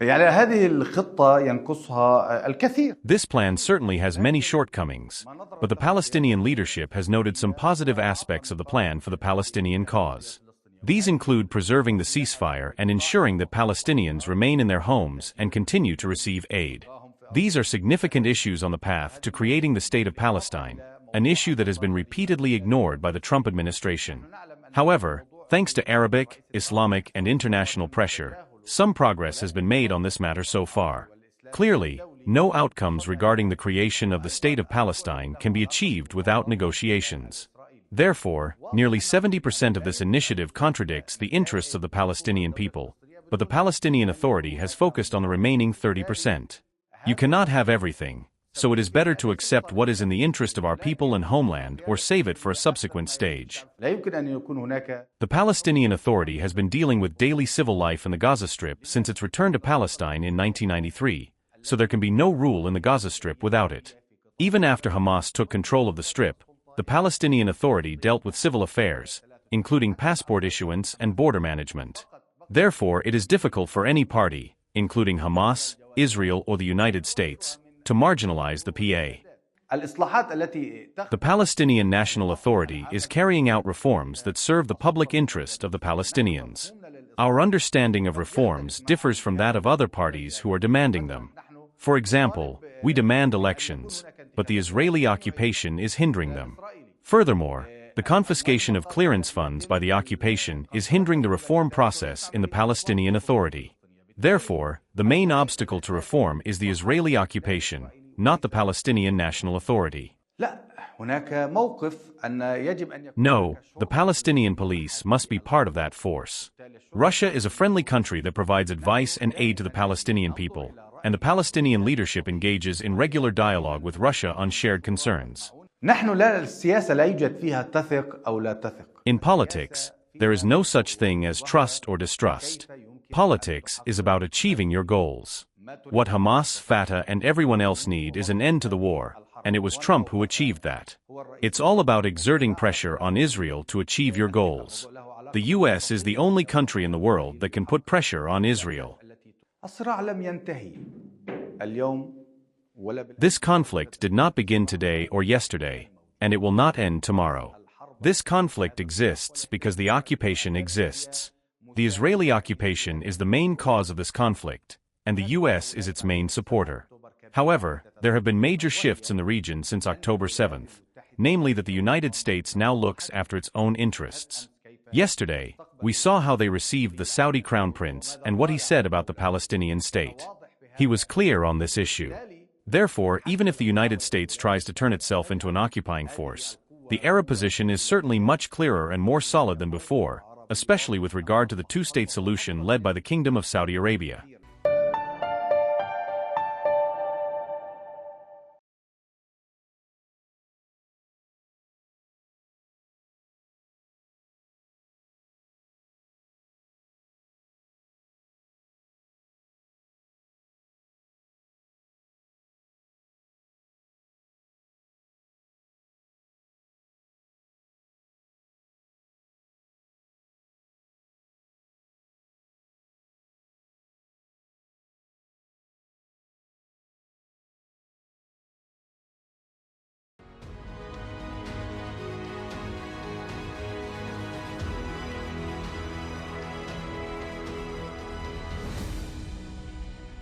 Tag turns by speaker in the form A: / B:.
A: يعني هذه الخطة ينقصها الكثير.
B: This plan certainly has many shortcomings, but the Palestinian leadership has noted some positive aspects of the plan for the Palestinian cause. These include preserving the ceasefire and ensuring that Palestinians remain in their homes and continue to receive aid. These are significant issues on the path to creating the State of Palestine, an issue that has been repeatedly ignored by the Trump administration. However, thanks to Arabic, Islamic, and international pressure, some progress has been made on this matter so far. Clearly, no outcomes regarding the creation of the State of Palestine can be achieved without negotiations. Therefore, nearly 70% of this initiative contradicts the interests of the Palestinian people, but the Palestinian Authority has focused on the remaining 30%. You cannot have everything, so it is better to accept what is in the interest of our people and homeland or save it for a subsequent stage. The Palestinian Authority has been dealing with daily civil life in the Gaza Strip since its return to Palestine in 1993, so there can be no rule in the Gaza Strip without it. Even after Hamas took control of the Strip, the Palestinian Authority dealt with civil affairs, including passport issuance and border management. Therefore, it is difficult for any party, including Hamas, Israel, or the United States, to marginalize the PA. The Palestinian National Authority is carrying out reforms that serve the public interest of the Palestinians. Our understanding of reforms differs from that of other parties who are demanding them. For example, we demand elections, but the Israeli occupation is hindering them. Furthermore, the confiscation of clearance funds by the occupation is hindering the reform process in the Palestinian Authority. Therefore, the main obstacle to reform is the Israeli occupation, not the Palestinian National Authority. No, the Palestinian police must be part of that force. Russia is a friendly country that provides advice and aid to the Palestinian people, and the Palestinian leadership engages in regular dialogue with Russia on shared concerns. In politics, there is no such thing as trust or distrust. Politics is about achieving your goals. What Hamas, Fatah, and everyone else need is an end to the war, and it was Trump who achieved that. It's all about exerting pressure on Israel to achieve your goals. The U.S. is the only country in the world that can put pressure on Israel. This conflict did not begin today or yesterday, and it will not end tomorrow. This conflict exists because the occupation exists. The Israeli occupation is the main cause of this conflict, and the U.S. is its main supporter. However, there have been major shifts in the region since October 7th, namely that the United States now looks after its own interests. Yesterday, we saw how they received the Saudi Crown Prince and what he said about the Palestinian state. He was clear on this issue. Therefore, even if the United States tries to turn itself into an occupying force, the Arab position is certainly much clearer and more solid than before, especially with regard to the two-state solution led by the Kingdom of Saudi Arabia.